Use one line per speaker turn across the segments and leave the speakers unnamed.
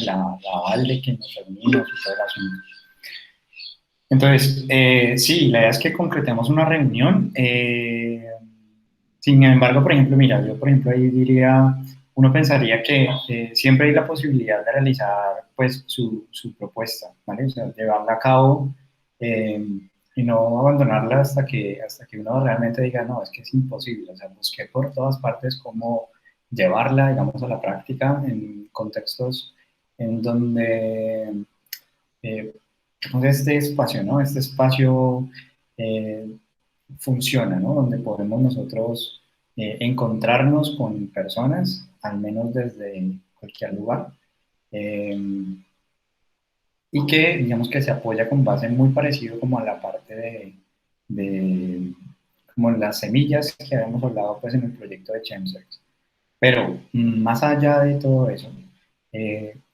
la aval de que nos reunimos y todo el asunto. Entonces, sí, la idea es que concretemos una reunión. Sin embargo, por ejemplo, mira, yo por ejemplo ahí diría, uno pensaría que siempre hay la posibilidad de realizar pues su propuesta, ¿vale? O sea, llevarla a cabo eh, y no abandonarla hasta que uno realmente diga, no, es que es imposible. O sea, busqué por todas partes cómo llevarla, digamos, a la práctica en contextos en donde eh, este espacio, ¿no? Este espacio eh, funciona, ¿no? Donde podemos nosotros encontrarnos con personas, al menos desde cualquier lugar, eh, y que digamos que se apoya con base muy parecido como a la parte de como las semillas que habíamos hablado pues en el proyecto de Chemsex. Pero más allá de todo eso,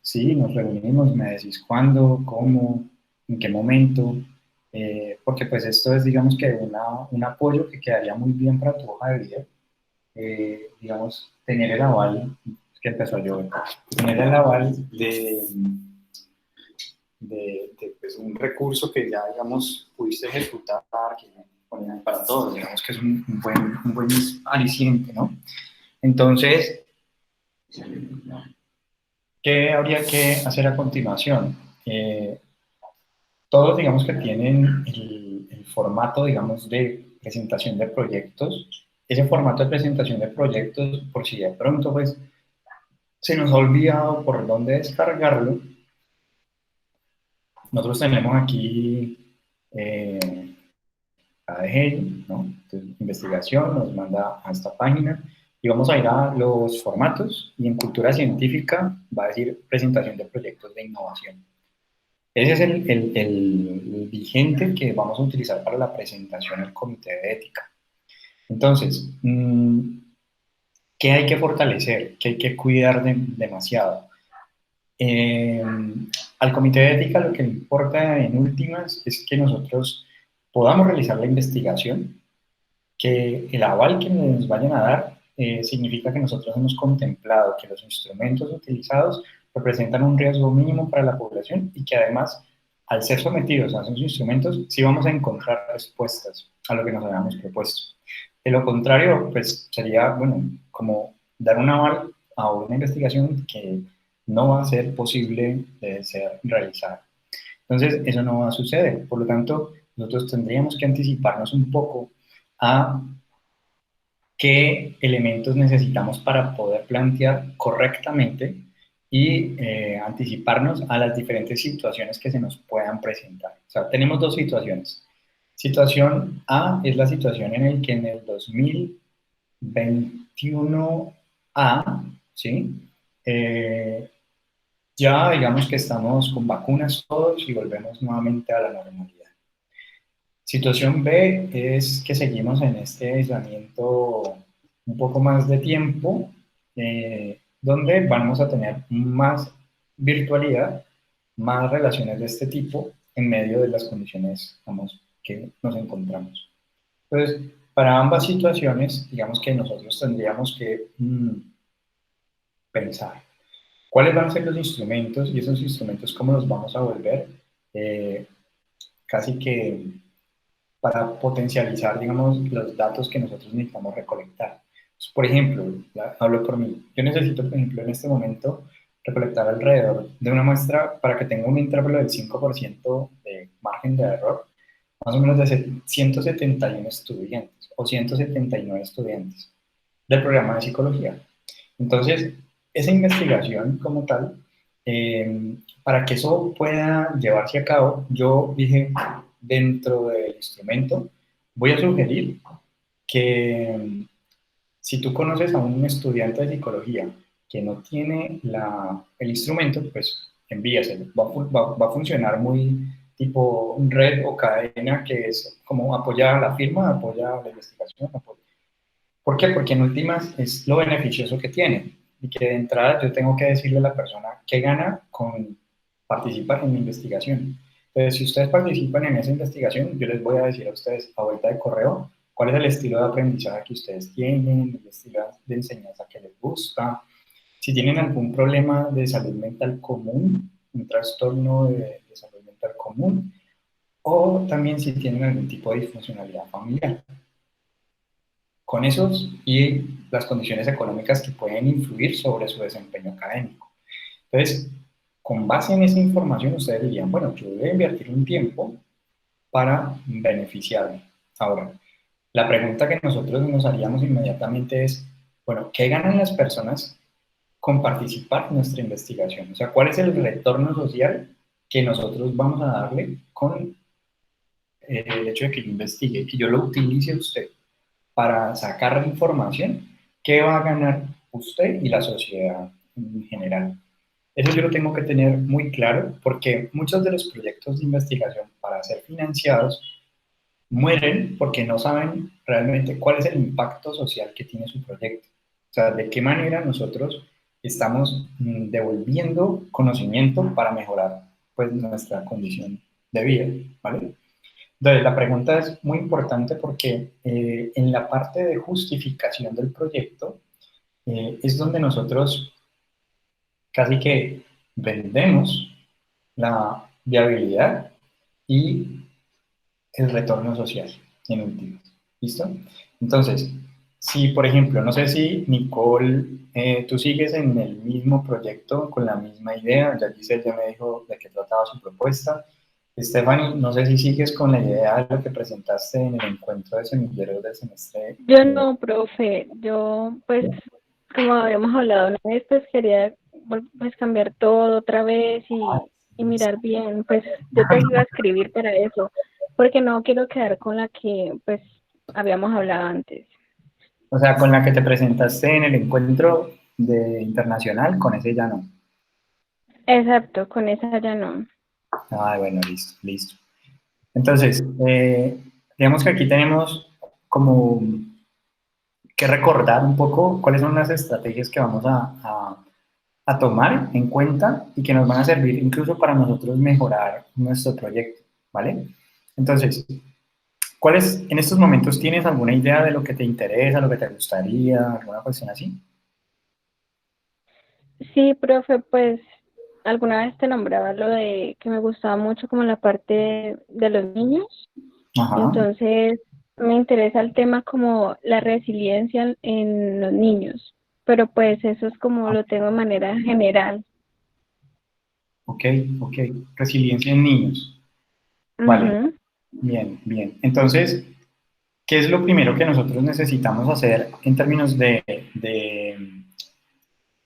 sí, nos reunimos, me decís cuándo, cómo, en qué momento, porque pues esto es, digamos que un apoyo que quedaría muy bien para tu hoja de vida, digamos, tener el aval, que empezó a llover, tener el aval pues, un recurso que ya, digamos, pudiste ejecutar, que ponían para todos, digamos que es un buen aliciente, ¿no? Entonces, ¿qué habría que hacer a continuación? Todos, digamos que tienen el formato, digamos, de presentación de proyectos. Ese formato de presentación de proyectos, por si de pronto, pues, se nos ha olvidado por dónde descargarlo, nosotros tenemos aquí ADG, ¿no? Entonces, investigación nos manda a esta página y vamos a ir a los formatos y en cultura científica va a decir presentación de proyectos de innovación. Ese es el vigente que vamos a utilizar para la presentación al comité de ética. Entonces, ¿qué hay que fortalecer? ¿Qué hay que cuidar demasiado? Eh, Al comité de ética lo que le importa en últimas es que nosotros podamos realizar la investigación, que el aval que nos vayan a dar significa que nosotros hemos contemplado que los instrumentos utilizados representan un riesgo mínimo para la población y que además, al ser sometidos a esos instrumentos, sí vamos a encontrar respuestas a lo que nos habíamos propuesto. De lo contrario, pues sería, bueno, como dar un aval a una investigación que no va a ser posible de ser realizada. Entonces, eso no va a suceder. Por lo tanto, nosotros tendríamos que anticiparnos un poco a qué elementos necesitamos para poder plantear correctamente y anticiparnos a las diferentes situaciones que se nos puedan presentar. O sea, tenemos dos situaciones. Situación A es la situación en la que en el 2021A, ¿sí? Ya digamos que estamos con vacunas todos y volvemos nuevamente a la normalidad. Situación B es que seguimos en este aislamiento un poco más de tiempo, donde vamos a tener más virtualidad, más relaciones de este tipo en medio de las condiciones, digamos, que nos encontramos. Entonces, para ambas situaciones, digamos que nosotros tendríamos que pensar cuáles van a ser los instrumentos y esos instrumentos cómo los vamos a volver eh, casi que para potencializar, digamos, los datos que nosotros necesitamos recolectar. Entonces, por ejemplo, hablo por mí, yo necesito, por ejemplo, en este momento recolectar alrededor de una muestra para que tenga un intervalo del 5% de margen de error, más o menos de 171 estudiantes o 179 estudiantes del programa de psicología. Entonces, esa investigación como tal, para que eso pueda llevarse a cabo, yo dije, dentro del instrumento, voy a sugerir que si tú conoces a un estudiante de psicología que no tiene el instrumento, pues envíaselo. Va a funcionar muy tipo red o cadena, que es como apoyar a la firma, apoyar a la investigación. ¿Por qué? Porque en últimas es lo beneficioso que tiene y que de entrada yo tengo que decirle a la persona qué gana con participar en mi investigación. Entonces, si ustedes participan en esa investigación, yo les voy a decir a ustedes a vuelta de correo cuál es el estilo de aprendizaje que ustedes tienen, el estilo de enseñanza que les gusta, si tienen algún problema de salud mental común, un trastorno de salud mental común, o también si tienen algún tipo de disfuncionalidad familiar. Con esos y las condiciones económicas que pueden influir sobre su desempeño académico. Entonces, con base en esa información, ustedes dirían, bueno, yo voy a invertir un tiempo para beneficiarme. Ahora, la pregunta que nosotros nos haríamos inmediatamente es, bueno, ¿qué ganan las personas con participar en nuestra investigación? O sea, ¿cuál es el retorno social que nosotros vamos a darle con el hecho de que yo investigue, que yo lo utilice a usted para sacar información? ¿Qué va a ganar usted y la sociedad en general? Eso yo lo tengo que tener muy claro porque muchos de los proyectos de investigación para ser financiados mueren porque no saben realmente cuál es el impacto social que tiene su proyecto. O sea, de qué manera nosotros estamos devolviendo conocimiento para mejorar pues nuestra condición de vida, ¿vale? Entonces, la pregunta es muy importante porque en la parte de justificación del proyecto es donde nosotros casi que vendemos la viabilidad y el retorno social, en últimas. ¿Listo? Entonces, si por ejemplo, no sé si Nicole, tú sigues en el mismo proyecto con la misma idea, ya Giselle ya me dijo de qué trataba su propuesta. Stephanie, no sé si sigues con la idea de lo que presentaste en el encuentro de semilleros del semestre.
Yo no, profe, yo pues como habíamos hablado una vez, pues quería pues cambiar todo otra vez y mirar bien, pues yo te iba a escribir para eso, porque no quiero quedar con la que pues habíamos hablado antes.
O sea, con la que te presentaste en el encuentro de internacional, con ese ya no.
Exacto, con esa ya no.
Ah, bueno, listo, listo. Entonces, digamos que aquí tenemos como que recordar un poco cuáles son las estrategias que vamos a tomar en cuenta y que nos van a servir incluso para nosotros mejorar nuestro proyecto, ¿vale? Entonces, ¿cuáles, en estos momentos tienes alguna idea de lo que te interesa, lo que te gustaría, alguna cuestión así?
Sí, profe, pues alguna vez te nombraba lo de que me gustaba mucho como la parte de los niños.
Ajá,
Entonces, me interesa el tema como la resiliencia en los niños, pero pues eso es como lo tengo de manera general.
ok, ok. Resiliencia en niños. Vale,
Ujú.
bien, bien. Entonces, ¿qué es lo primero que nosotros necesitamos hacer en términos de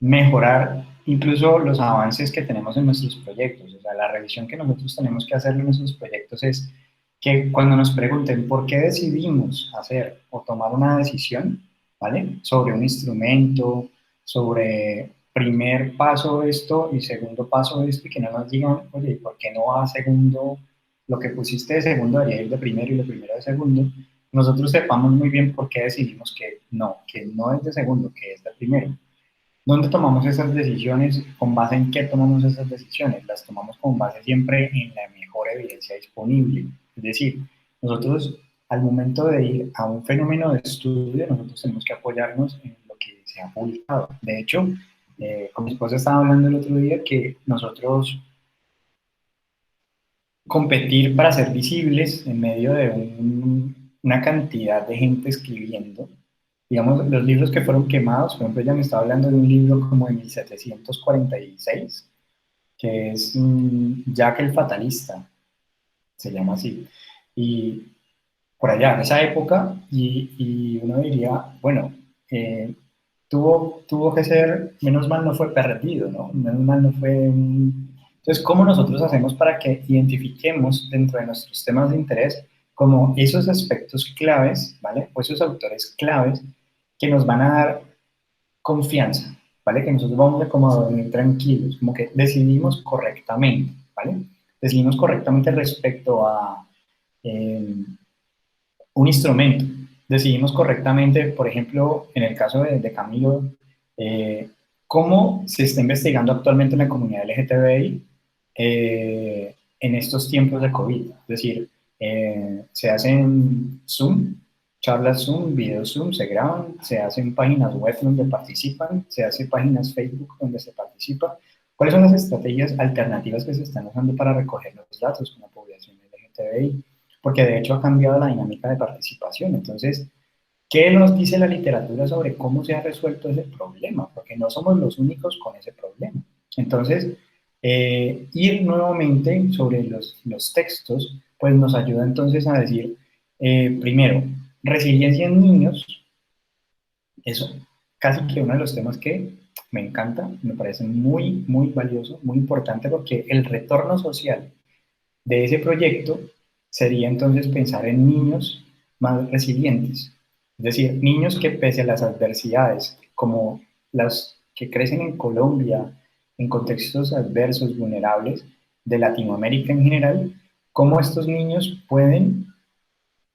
mejorar incluso los avances que tenemos en nuestros proyectos? O sea, la revisión que nosotros tenemos que hacer en nuestros proyectos es que cuando nos pregunten por qué decidimos hacer o tomar una decisión, ¿vale? Sobre un instrumento, sobre primer paso esto y segundo paso esto, y que no nos digan, oye, ¿por qué no va a segundo? Lo que pusiste de segundo debería ir de primero y lo primero de segundo. Nosotros sepamos muy bien por qué decidimos que no es de segundo, que es de primero. ¿Dónde tomamos esas decisiones? ¿Con base en qué tomamos esas decisiones? Las tomamos con base siempre en la mejor evidencia disponible. Es decir, nosotros al momento de ir a un fenómeno de estudio, nosotros tenemos que apoyarnos en lo que se ha publicado. De hecho, con mi esposa estaba hablando el otro día que nosotros competir para ser visibles en medio de una cantidad de gente escribiendo. Digamos, los libros que fueron quemados, por ejemplo, ella me estaba hablando de un libro como de 1746, que es Jack el Fatalista, se llama así. Y por allá, en esa época, y uno diría, bueno, tuvo que ser, menos mal no fue perdido, ¿no? Menos mal no fue un... Entonces, ¿cómo nosotros hacemos para que identifiquemos dentro de nuestros temas de interés como esos aspectos claves, ¿vale? O esos autores claves que nos van a dar confianza, ¿vale? Que nosotros vamos a como a dormir tranquilos, como que decidimos correctamente, ¿vale? Decidimos correctamente respecto a un instrumento. Decidimos correctamente, por ejemplo, en el caso de Camilo, cómo se está investigando actualmente en la comunidad LGTBI en estos tiempos de COVID. Es decir, se hace en Zoom, charlas Zoom, videos Zoom, se graban, se hacen páginas web donde participan, se hacen páginas Facebook donde se participa. ¿Cuáles son las estrategias alternativas que se están usando para recoger los datos con la población LGTBI? Porque de hecho ha cambiado la dinámica de participación. Entonces, ¿qué nos dice la literatura sobre cómo se ha resuelto ese problema? Porque no somos los únicos con ese problema. Entonces, ir nuevamente sobre los textos, pues nos ayuda entonces a decir, primero, resiliencia en niños, eso casi que uno de los temas que me encanta, me parece muy, muy valioso, muy importante, porque el retorno social de ese proyecto sería entonces pensar en niños más resilientes, es decir, niños que pese a las adversidades, como las que crecen en Colombia, en contextos adversos, vulnerables, de Latinoamérica en general, cómo estos niños pueden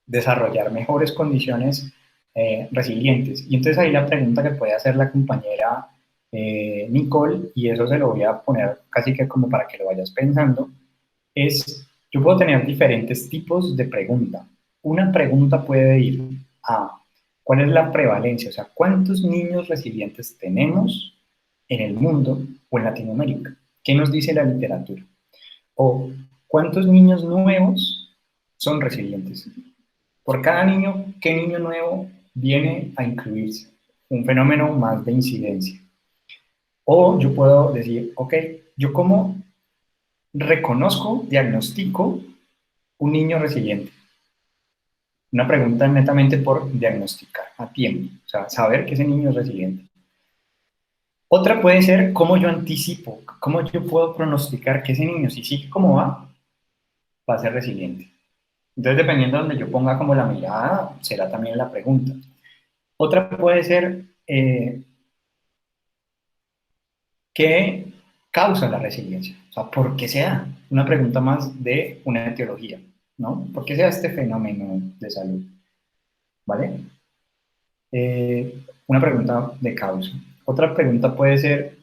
desarrollar mejores condiciones resilientes. Y entonces ahí la pregunta que puede hacer la compañera Nicole, y eso se lo voy a poner casi que como para que lo vayas pensando, es, yo puedo tener diferentes tipos de pregunta. Una pregunta puede ir a, ¿cuál es la prevalencia? O sea, ¿cuántos niños resilientes tenemos en el mundo o en Latinoamérica? ¿Qué nos dice la literatura? O, ¿cuántos niños nuevos son resilientes? Por cada niño, ¿qué niño nuevo viene a incluirse? Un fenómeno más de incidencia. O yo puedo decir, ok, yo como reconozco, diagnostico un niño resiliente. Una pregunta netamente por diagnosticar a tiempo, o sea, saber que ese niño es resiliente. Otra puede ser cómo yo anticipo, cómo yo puedo pronosticar que ese niño, si sigue como va a ser resiliente. Entonces, dependiendo de donde yo ponga como la mirada, será también la pregunta. Otra puede ser, ¿qué causa la resiliencia? O sea, ¿por qué se da? Una pregunta más de una etiología, ¿no? ¿Por qué se da este fenómeno de salud? ¿Vale? Una pregunta de causa. Otra pregunta puede ser,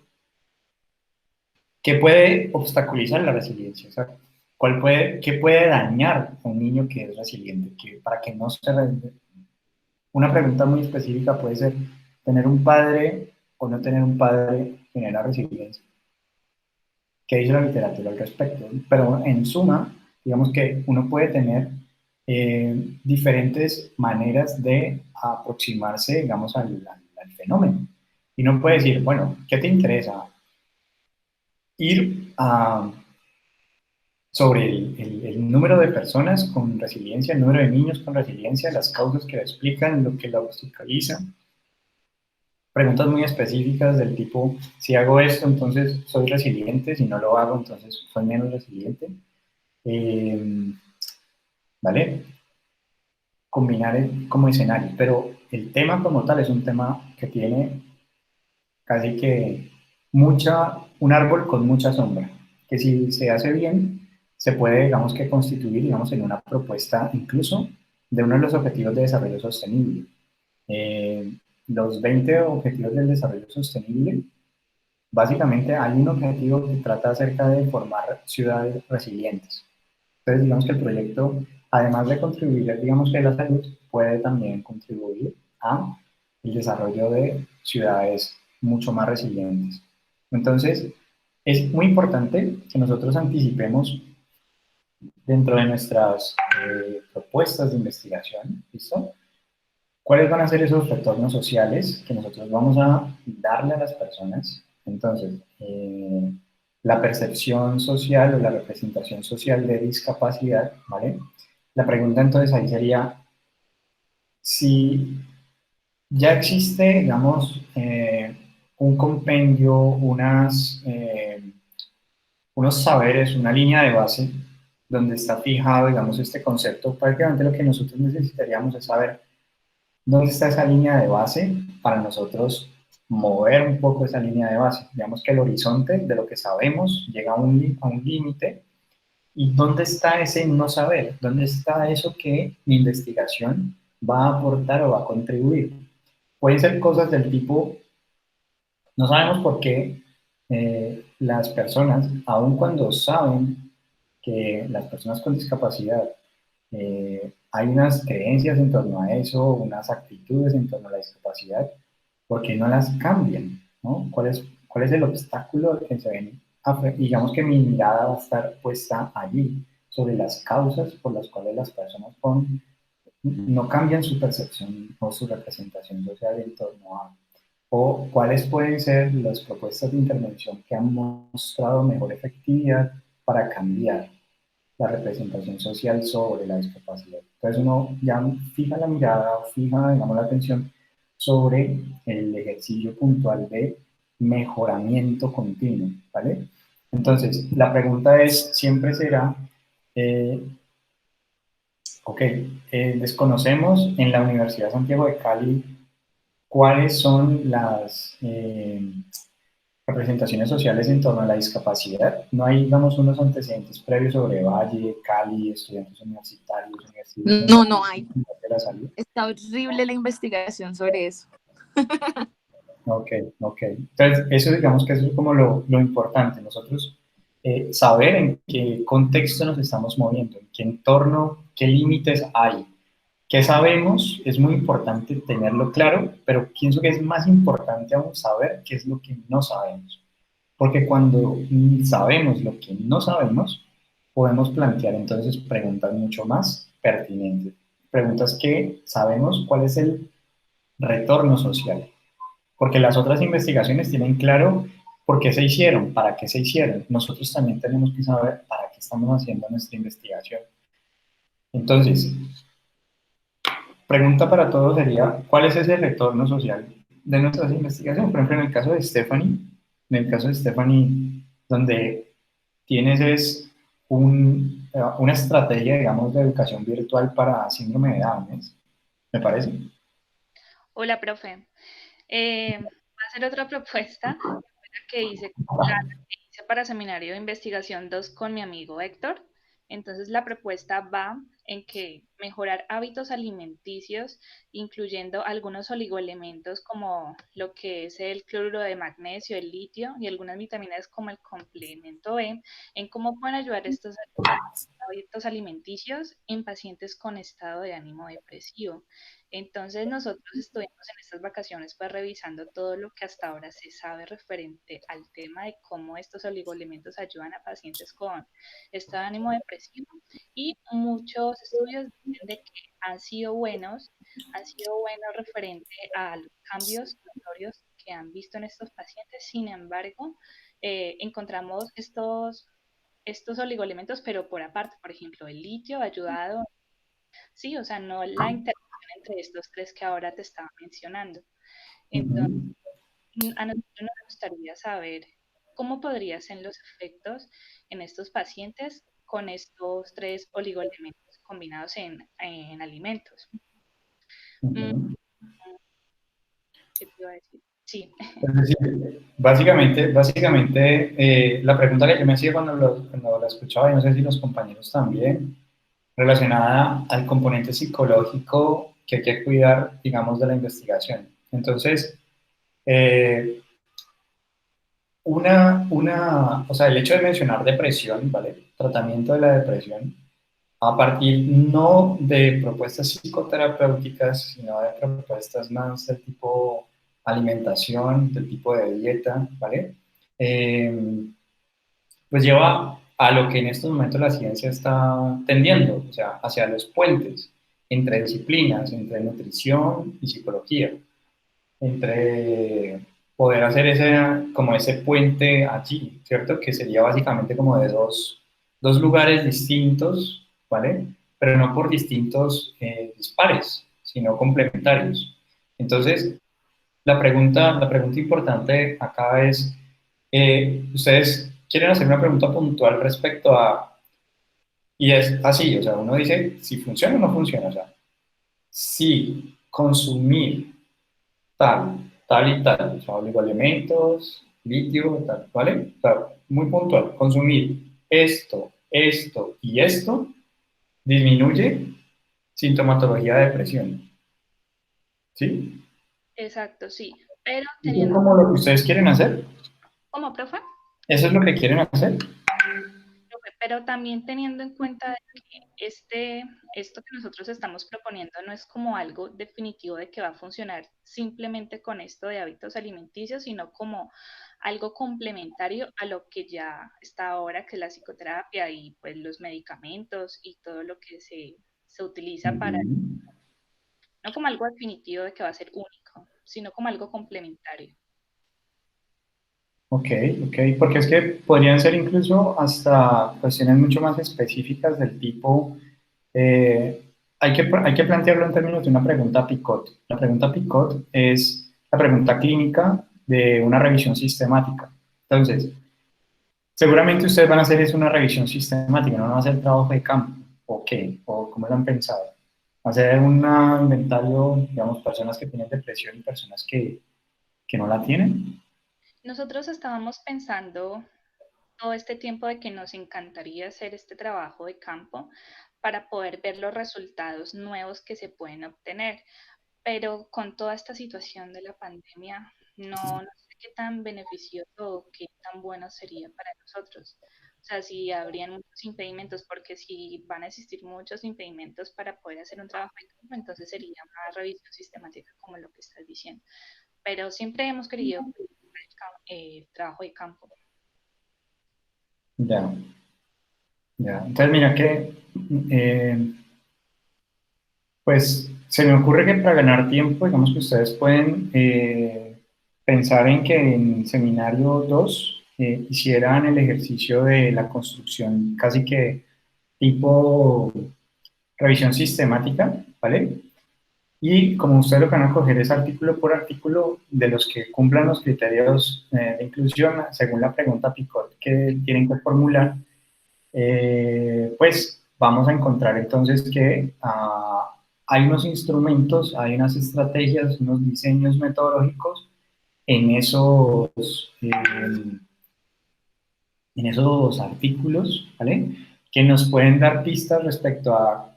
¿qué puede obstaculizar la resiliencia? O sea, ¿qué puede dañar a un niño que es resiliente? Para que no se... Una pregunta muy específica puede ser, ¿tener un padre o no tener un padre genera resiliencia? ¿Qué dice la literatura al respecto? Pero en suma, digamos que uno puede tener diferentes maneras de aproximarse, digamos, al fenómeno. Y no puede decir, bueno, ¿qué te interesa? Ir sobre el número de personas con resiliencia, el número de niños con resiliencia, las causas que lo explican, lo que lo obstaculiza. Preguntas muy específicas del tipo, si hago esto, entonces soy resiliente, si no lo hago, entonces soy menos resiliente. ¿Vale? Combinar como escenario, pero el tema como tal es un tema que tiene casi que un árbol con mucha sombra, que si se hace bien, se puede, digamos que constituir, digamos, en una propuesta incluso de uno de los objetivos de desarrollo sostenible. Eh, los 20 objetivos del desarrollo sostenible, básicamente hay un objetivo que trata acerca de formar ciudades resilientes. Entonces, digamos que el proyecto, además de contribuir, digamos que a la salud, puede también contribuir a el desarrollo de ciudades mucho más resilientes. Entonces, es muy importante que nosotros anticipemos dentro de nuestras propuestas de investigación, ¿listo? ¿Cuáles van a ser esos retornos sociales que nosotros vamos a darle a las personas? Entonces, la percepción social o la representación social de discapacidad, ¿vale? La pregunta entonces ahí sería, si ya existe, digamos, un compendio, unos saberes, una línea de base donde está fijado, digamos, este concepto, prácticamente lo que nosotros necesitaríamos es saber dónde está esa línea de base para nosotros mover un poco esa línea de base. Digamos que el horizonte de lo que sabemos llega a un límite. ¿Y dónde está ese no saber? ¿Dónde está eso que mi investigación va a aportar o va a contribuir? Pueden ser cosas del tipo, no sabemos por qué las personas, aun cuando saben que las personas con discapacidad Hay unas creencias en torno a eso, unas actitudes en torno a la discapacidad, ¿por qué no las cambian? ¿No? Cuál es el obstáculo que se ven? Digamos que mi mirada va a estar puesta allí, sobre las causas por las cuales las personas no cambian su percepción o su representación social en torno a, o cuáles pueden ser las propuestas de intervención que han mostrado mejor efectividad para cambiar la representación social sobre la discapacidad. Entonces uno ya fija la mirada, fija, digamos, la atención sobre el ejercicio puntual de mejoramiento continuo, ¿vale? Entonces, la pregunta es, siempre será, eh, ok, desconocemos en la Universidad Santiago de Cali cuáles son las representaciones sociales en torno a la discapacidad. No hay, digamos, unos antecedentes previos sobre Valle, Cali, estudiantes universitarios,
No, no hay.
de la salud.
Está horrible la investigación sobre eso.
Ok, ok. Entonces, eso digamos que eso es como lo importante. Nosotros saber en qué contexto nos estamos moviendo, en qué entorno, qué límites hay. ¿Qué sabemos? Es muy importante tenerlo claro, pero pienso que es más importante aún saber qué es lo que no sabemos. Porque cuando sabemos lo que no sabemos, podemos plantear entonces preguntas mucho más pertinentes. Preguntas que sabemos cuál es el retorno social. Porque las otras investigaciones tienen claro por qué se hicieron, para qué se hicieron. Nosotros también tenemos que saber para qué estamos haciendo nuestra investigación. Entonces, pregunta para todos sería, ¿cuál es ese retorno social de nuestras investigaciones? Por ejemplo, en el caso de Stephanie, donde tienes es una estrategia, digamos, de educación virtual para síndrome de Down, ¿me parece?
Hola, profe. Va a ser otra propuesta que hice, que hice para Seminario de Investigación 2 con mi amigo Héctor. Entonces, la propuesta va en que mejorar hábitos alimenticios, incluyendo algunos oligoelementos como lo que es el cloruro de magnesio, el litio y algunas vitaminas como el complemento B, en cómo pueden ayudar estos hábitos alimenticios en pacientes con estado de ánimo depresivo. Entonces nosotros estuvimos en estas vacaciones pues revisando todo lo que hasta ahora se sabe referente al tema de cómo estos oligoelementos ayudan a pacientes con estado de ánimo depresivo y muchos estudios dicen de que han sido buenos referente a los cambios notorios que han visto en estos pacientes. Sin embargo, encontramos estos oligoelementos, pero por aparte, por ejemplo, el litio ha ayudado, sí, o sea, no la interacción entre estos tres que ahora te estaba mencionando. Entonces,
Ujú.
a nosotros nos gustaría saber cómo podrían ser los efectos en estos pacientes con estos tres oligoelementos combinados en alimentos. Mm,
Ujú.
¿Qué te iba a decir? Sí.
Es decir, básicamente la pregunta que yo me hacía cuando la escuchaba, y no sé si los compañeros también, relacionada al componente psicológico que hay que cuidar, digamos, de la investigación. Entonces, eh, o sea, el hecho de mencionar depresión, ¿vale? Tratamiento de la depresión, a partir no de propuestas psicoterapéuticas, sino de propuestas más del tipo alimentación, del tipo de dieta, ¿vale? Pues lleva a lo que en estos momentos la ciencia está tendiendo, o sea, hacia los puentes entre disciplinas, entre nutrición y psicología, entre poder hacer como ese puente allí, ¿cierto? Que sería básicamente como de dos lugares distintos, ¿vale? Pero no por distintos dispares, sino complementarios. Entonces, la pregunta importante acá es, ustedes quieren hacer una pregunta puntual respecto a, y es así, o sea, uno dice si funciona o no funciona, o sea, si consumir tal y tal, o sea, oligoelementos, litio, tal, ¿vale? O sea, muy puntual, consumir esto y esto disminuye sintomatología de depresión, ¿sí?
Exacto, sí. Pero
Eso es
teniendo
como lo que ustedes quieren hacer,
como profe,
eso es lo que quieren hacer.
pero también teniendo en cuenta de que esto que nosotros estamos proponiendo no es como algo definitivo de que va a funcionar simplemente con esto de hábitos alimenticios, sino como algo complementario a lo que ya está ahora, que es la psicoterapia y pues los medicamentos y todo lo que se utiliza para,
Ujú.
no como algo definitivo de que va a ser único, sino como algo complementario.
Ok, ok, porque es que podrían ser incluso hasta cuestiones mucho más específicas del tipo, eh, hay que plantearlo en términos de una pregunta PICOT. La pregunta PICOT es la pregunta clínica de una revisión sistemática. Entonces, seguramente ustedes van a hacer es una revisión sistemática, no van a hacer trabajo de campo, ¿o qué? ¿O cómo lo han pensado? Hacer un inventario, digamos, personas que tienen depresión y personas que no la tienen.
Nosotros estábamos pensando todo este tiempo de que nos encantaría hacer este trabajo de campo para poder ver los resultados nuevos que se pueden obtener, pero con toda esta situación de la pandemia, no sé qué tan beneficioso o qué tan bueno sería para nosotros. O sea, si habrían muchos impedimentos, porque si van a existir muchos impedimentos para poder hacer un trabajo de campo, entonces sería una revisión sistemática como lo que estás diciendo. Pero siempre hemos querido trabajo de campo.
Ya, ya. Entonces, mira que, eh, pues, se me ocurre que para ganar tiempo, digamos que ustedes pueden pensar en que en seminario 2 hicieran el ejercicio de la construcción casi que tipo revisión sistemática, ¿vale? Y como ustedes lo van a coger es artículo por artículo de los que cumplan los criterios de inclusión según la pregunta PICOT que tienen que formular, pues vamos a encontrar entonces que hay unos instrumentos, hay unas estrategias, unos diseños metodológicos en en esos artículos, ¿vale? Que nos pueden dar pistas respecto a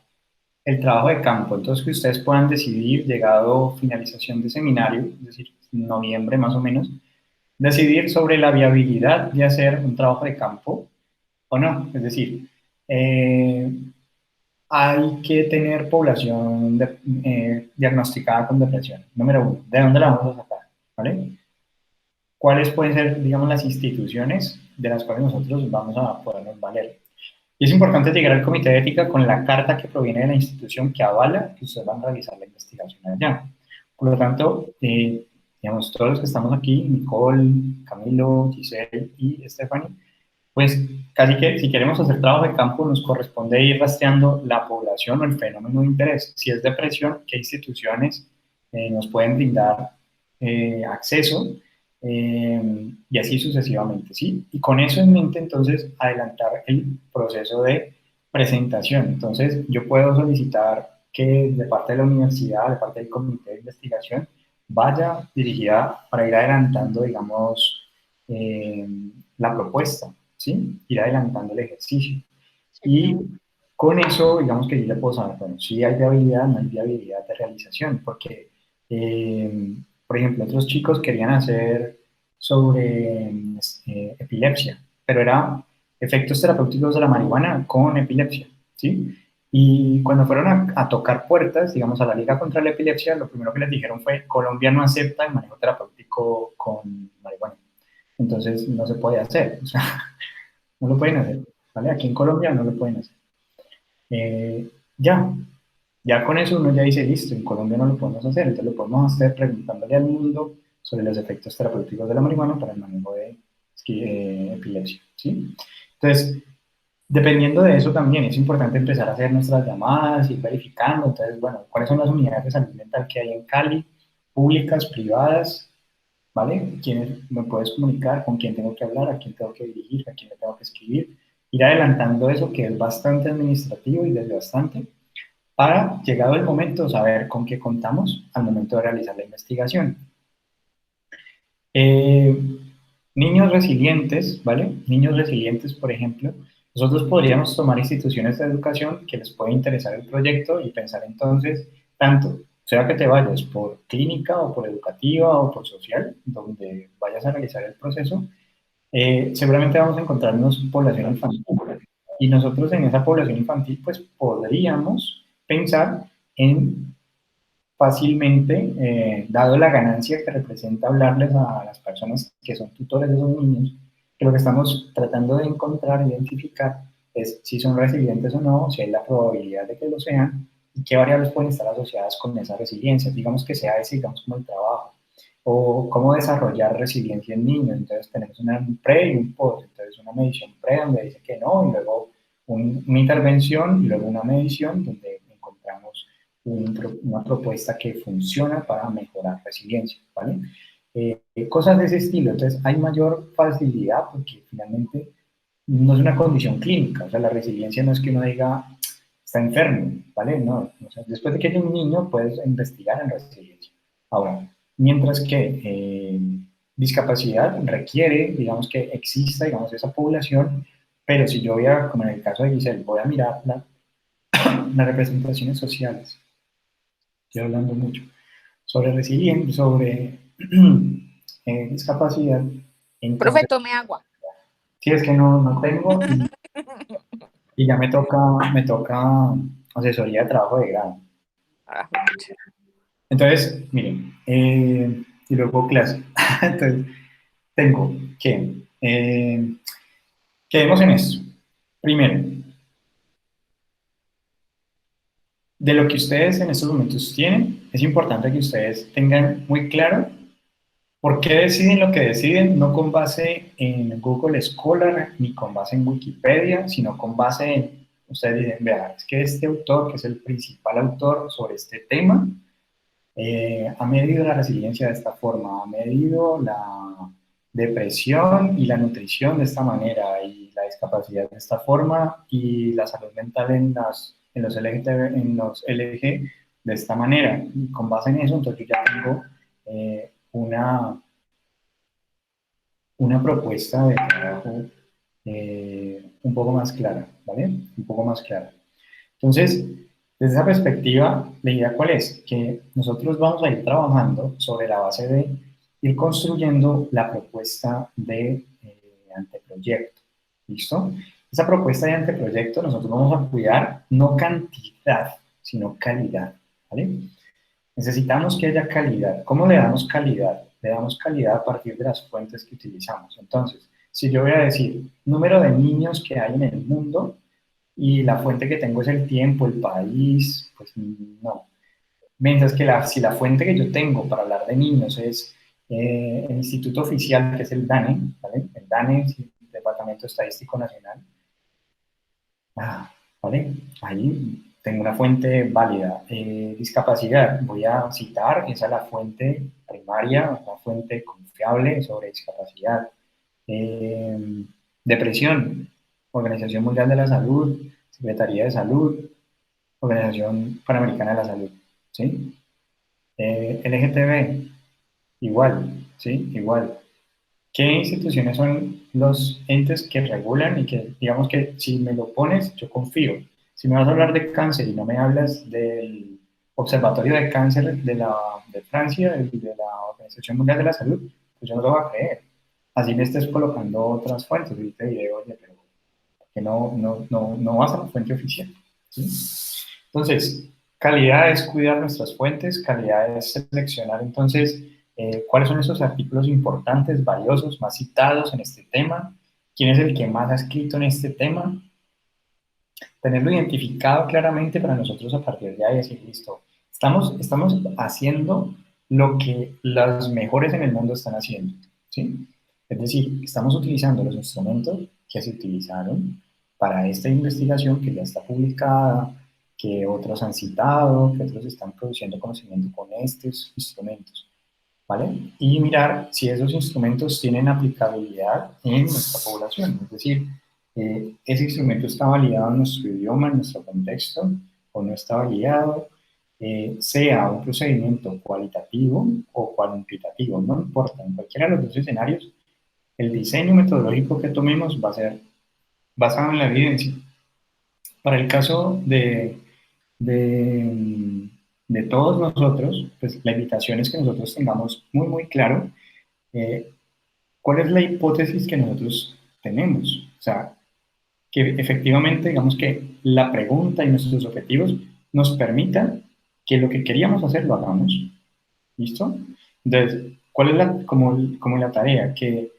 el trabajo de campo. Entonces, que ustedes puedan decidir, llegado finalización de seminario, es decir, noviembre más o menos, decidir sobre la viabilidad de hacer un trabajo de campo o no. Es decir, eh, hay que tener población diagnosticada con depresión. Número uno, ¿de dónde la vamos a sacar? ¿Vale? ¿Cuáles pueden ser, digamos, las instituciones de las cuales nosotros vamos a podernos valer? Y es importante llegar al comité de ética con la carta que proviene de la institución que avala que ustedes van a realizar la investigación allá. Por lo tanto, digamos, todos los que estamos aquí, Nicole, Camilo, Giselle y Stephanie, pues casi que si queremos hacer trabajo de campo nos corresponde ir rastreando la población o el fenómeno de interés. Si es depresión, ¿qué instituciones nos pueden brindar acceso? Y así sucesivamente, ¿sí? Y con eso en mente, entonces, adelantar el proceso de presentación. Entonces, yo puedo solicitar que de parte de la universidad, de parte del comité de investigación, vaya dirigida para ir adelantando, digamos, la propuesta, ¿sí? Ir adelantando el ejercicio. Y con eso, digamos que yo ya puedo saber, bueno, si hay viabilidad, no hay viabilidad de realización, porque, por ejemplo, otros chicos querían hacer sobre epilepsia, pero era efectos terapéuticos de la marihuana con epilepsia, ¿sí? Y cuando fueron a tocar puertas, digamos, a la Liga contra la Epilepsia, lo primero que les dijeron fue, Colombia no acepta el manejo terapéutico con marihuana. Entonces, no se puede hacer, o sea, no lo pueden hacer, ¿vale? Aquí en Colombia no lo pueden hacer. Eh, ya, ya con eso uno ya dice, listo, en Colombia no lo podemos hacer, entonces lo podemos hacer preguntándole al mundo sobre los efectos terapéuticos de la marihuana para el manejo de epilepsia, ¿sí? Entonces, dependiendo de eso también es importante empezar a hacer nuestras llamadas y verificando, entonces, bueno, ¿cuáles son las unidades de salud mental que hay en Cali? Públicas, privadas, ¿vale? ¿Quién me puedes comunicar? ¿Con quién tengo que hablar? ¿A quién tengo que dirigir? ¿A quién me tengo que escribir? Ir adelantando eso que es bastante administrativo y desgastante para, llegado el momento, saber con qué contamos al momento de realizar la investigación. Eh, Niños resilientes, ¿vale? Niños resilientes, por ejemplo, nosotros podríamos tomar instituciones de educación que les puede interesar el proyecto y pensar entonces, tanto sea que te vayas por clínica o por educativa o por social, donde vayas a realizar el proceso, seguramente vamos a encontrarnos población infantil. Y nosotros en esa población infantil, pues podríamos pensar en fácilmente, dado la ganancia que representa hablarles a las personas que son tutores de esos niños, que lo que estamos tratando de encontrar, identificar, es si son resilientes o no, si hay la probabilidad de que lo sean, y qué variables pueden estar asociadas con esa resiliencia. Digamos que sea ese, digamos, como el trabajo, o cómo desarrollar resiliencia en niños. Entonces tenemos un pre y un post. Entonces una medición pre donde dice que no, y luego una intervención, y luego una medición donde encontramos una propuesta que funciona para mejorar resiliencia, ¿vale? Cosas de ese estilo. Entonces hay mayor facilidad porque finalmente no es una condición clínica. O sea, la resiliencia no es que uno diga está enfermo, ¿vale? No. O sea, después de que haya un niño puedes investigar en resiliencia. Ahora, mientras que discapacidad requiere, digamos, que exista, digamos, esa población, pero si yo voy a, como en el caso de Giselle, voy a mirar las representaciones sociales, estoy hablando mucho, sobre resiliencia, sobre discapacidad,
Profe,
entonces,
tome agua.
si es que no tengo, y ya me toca asesoría de trabajo de grado.
Ah,
Entonces, miren, y luego clase. Entonces, tengo que, quedemos en esto. Primero, de lo que ustedes en estos momentos tienen, es importante que ustedes tengan muy claro por qué deciden lo que deciden, no con base en Google Scholar ni con base en Wikipedia, sino con base en, ustedes dicen, vea, es que este autor, que es el principal autor sobre este tema, ha medido la resiliencia de esta forma, ha medido la depresión y la nutrición de esta manera, y la discapacidad de esta forma, y la salud mental en los LG de esta manera. Y con base en eso, entonces yo ya tengo una propuesta de trabajo un poco más clara, ¿vale? Un poco más clara. Entonces, desde esa perspectiva, la idea cuál es, que nosotros vamos a ir trabajando sobre la base de ir construyendo la propuesta de anteproyecto, ¿listo? Esa propuesta de anteproyecto nosotros vamos a cuidar no cantidad, sino calidad, ¿vale? Necesitamos que haya calidad. ¿Cómo le damos calidad? Le damos calidad a partir de las fuentes que utilizamos. Entonces, si yo voy a decir número de niños que hay en el mundo, y la fuente que tengo es el tiempo, el país, pues no. Mientras que si la fuente que yo tengo para hablar de niños es el instituto oficial, que es el DANE, ¿vale? El DANE es el Departamento Estadístico Nacional. ¿Vale? Ahí tengo una fuente válida. Discapacidad, voy a citar, esa es la fuente primaria, una fuente confiable sobre discapacidad. Depresión, Organización Mundial de la Salud, Secretaría de Salud, Organización Panamericana de la Salud, ¿sí? LGTB, igual, ¿sí? Igual. ¿Qué instituciones son los entes que regulan y que, digamos que si me lo pones, yo confío? Si me vas a hablar de cáncer y no me hablas del Observatorio de Cáncer de Francia, de la Organización Mundial de la Salud, pues yo no lo voy a creer. Así me estés colocando otras fuentes y te diré, oye, pero que no vas a la fuente oficial, ¿sí? Entonces, calidad es cuidar nuestras fuentes, calidad es seleccionar entonces cuáles son esos artículos importantes, valiosos, más citados en este tema, quién es el que más ha escrito en este tema, tenerlo identificado claramente para nosotros a partir de ahí decir, listo, estamos haciendo lo que los mejores en el mundo están haciendo, ¿sí? Es decir, estamos utilizando los instrumentos que se utilizaron para esta investigación que ya está publicada, que otros han citado, que otros están produciendo conocimiento con estos instrumentos, ¿vale? Y mirar si esos instrumentos tienen aplicabilidad en nuestra población, es decir, ese instrumento está validado en nuestro idioma, en nuestro contexto, o no está validado, sea un procedimiento cualitativo o cuantitativo, no importa, en cualquiera de los dos escenarios, el diseño metodológico que tomemos va a ser basado en la evidencia. Para el caso de todos nosotros, pues la invitación es que nosotros tengamos muy claro cuál es la hipótesis que nosotros tenemos. O sea, que efectivamente, digamos que la pregunta y nuestros objetivos nos permitan que lo que queríamos hacer lo hagamos. ¿Listo? Entonces, ¿cuál es como la tarea? Que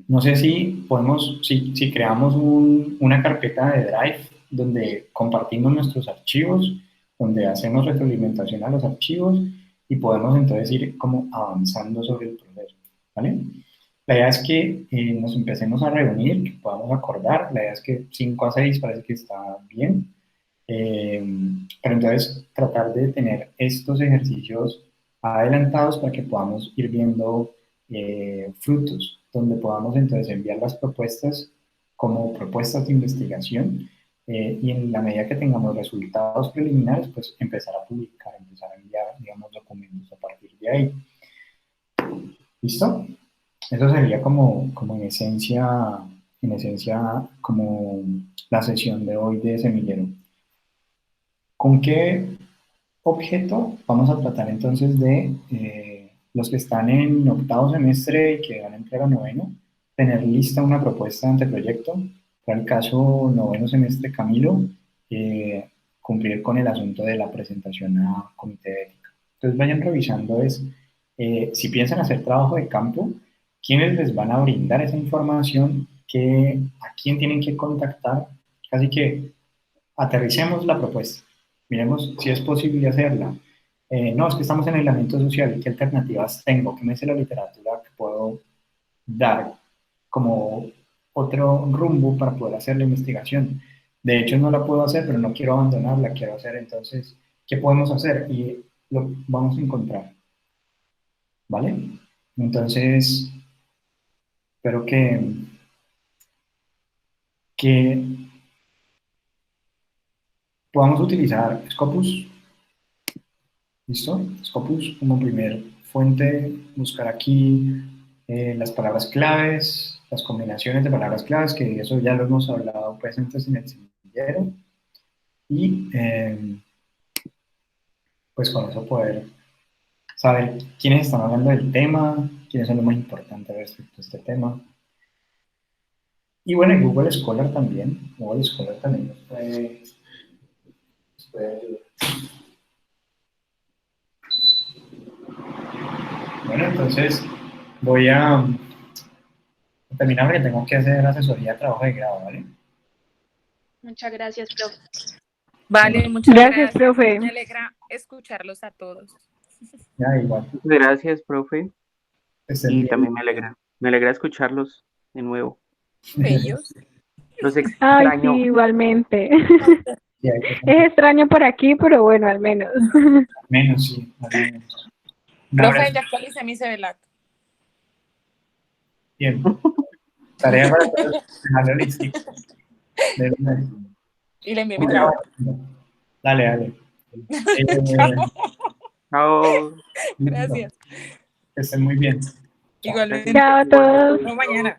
no sé si podemos, si creamos una carpeta de Drive donde compartimos nuestros archivos, donde hacemos retroalimentación a los archivos y podemos entonces ir como avanzando sobre el proceso, ¿vale? La idea es que nos empecemos a reunir, que podamos acordar. La idea es que 5 a 6 parece que está bien. Pero entonces tratar de tener estos ejercicios adelantados para que podamos ir viendo frutos, donde podamos entonces enviar las propuestas como propuestas de investigación y en la medida que tengamos resultados preliminares, pues empezar a publicar, empezar a enviar, digamos, documentos a partir de ahí. ¿Listo? Eso sería como en esencia, como la sesión de hoy de semillero. ¿Con qué objeto vamos a tratar entonces de los que están en octavo semestre y que van a entrar a noveno, tener lista una propuesta de anteproyecto? Para el caso noveno semestre, Camilo, cumplir con el asunto de la presentación a comité de ética. Entonces vayan revisando si piensan hacer trabajo de campo, quiénes les van a brindar esa información, a quién tienen que contactar, casi que aterricemos la propuesta. Miremos si es posible hacerla. No, es que estamos en aislamiento social. ¿Qué alternativas tengo? ¿Qué me dice la literatura que puedo dar como otro rumbo para poder hacer la investigación? De hecho, no la puedo hacer, pero no quiero abandonarla, quiero hacer. Entonces, ¿qué podemos hacer? Y lo vamos a encontrar. ¿Vale? Entonces, espero que podamos utilizar Scopus. ¿Listo? Scopus como primer fuente, buscar aquí las palabras claves, las combinaciones de palabras claves, que eso ya lo hemos hablado pues antes en el semillero. Y pues con eso poder saber quiénes están hablando del tema, quiénes son los más importantes respecto a este tema. Y bueno, en Google Scholar también. Google Scholar también nos puede ayudar. Bueno, entonces voy a terminar porque tengo que hacer asesoría de trabajo de grado, ¿vale?
Muchas gracias, profe.
Vale, muchas
Gracias, profe.
Me alegra escucharlos a todos.
Ya, igual.
Gracias, profe.
Estén
Y
bien.
también me alegra escucharlos de nuevo.
Bellos.
Los
Ay,
extraño.
sí, igualmente.
Sí, hay que
Es extraño por aquí, pero bueno, al menos.
menos, sí, al menos. Un
Profe,
abrazo.
ya actualicé mi CVLAT.
Bien. Tarea para todos. Dejarlo listo.
Y le envié mi trabajo.
Dale, dale.
Chao.
Gracias.
Que estén muy bien.
Igualmente.
Chao a todos.
Nos vemos mañana.